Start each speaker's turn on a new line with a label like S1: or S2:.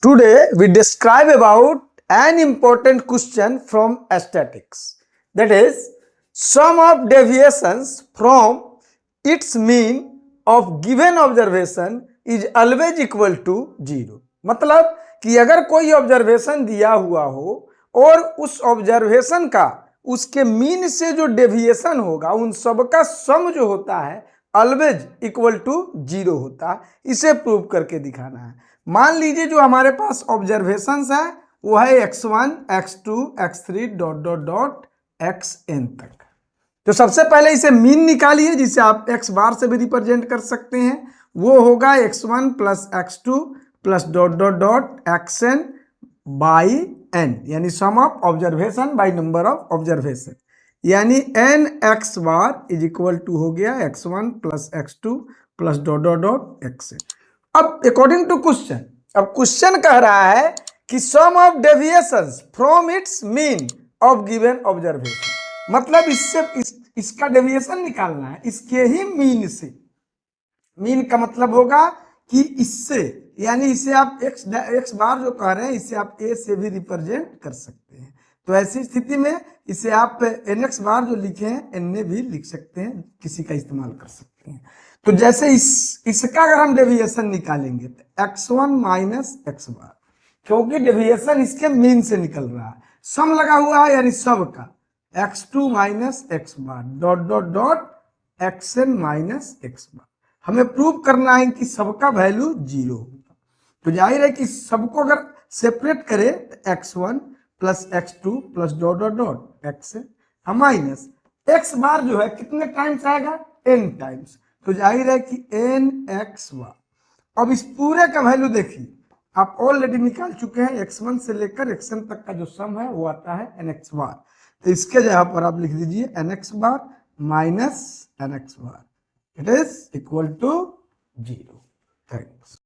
S1: Today we describe about an important question from statistics, that is sum of deviations from its mean of given observation is always equal to 0। मतलब कि अगर कोई observation दिया हुआ हो और उस ऑब्जर्वेशन का उसके मीन से जो डेविएशन होगा उन सबका सम जो होता है ऑलवेज इक्वल टू 0 होता है, इसे प्रूव करके दिखाना है। मान लीजिए जो हमारे पास ऑब्जर्वेशंस है वो है x1, x2, x3 dot dot dot xn तक। तो सबसे पहले इसे मीन निकालिए जिसे आप x बार से भी रिप्रेजेंट कर सकते हैं। वो होगा x1 plus x2 plus dot dot dot xn by n, यानी sum of observation by number of observation, यानी n x bar is equal to हो गया x1 plus x2 plus dot dot dot xn। अब according to question, अब question कह रहा है कि sum of deviations from its mean of given observation, मतलब इसका डेविएशन निकालना है इसके ही मीन से। मीन का मतलब होगा कि इससे, यानी इसे आप x बार जो कह रहे हैं इसे आप a से भी रिप्रेजेंट कर सकते हैं। तो ऐसी स्थिति में इसे आप nx बार जो लिखे हैं na भी लिख सकते हैं, किसी का इस्तेमाल कर सकते हैं। तो जैसे इसका अगर हम डेविएशन निकालेंगे तो x1 माइनस x बार, क्योंकि डेविएशन इसके मीन से निकल रहा है, सम लगा हुआ है यानी सब का, x2 माइनस x बार dot dot dot xn minus x बार। हमें प्रूव करना है कि सबका वैल्यू 0 होगा। तो जाहिर है कि सबको अगर सेपरेट करें तो x1 plus x2 plus dot dot dot xn minus x बार जो है कितने टाइम्स आएगा, n टाइम्स। तो जाहिर है कि n x बार। अब इस पूरे का वैल्यू देखिए, आप ऑलरेडी निकाल चुके हैं, x1 से लेकर xn तक का जो सम है वो आता है nx बार। तो इसके जगह पर आप लिख दीजिए nx bar minus nx bar, it is equal to 0। Thanks.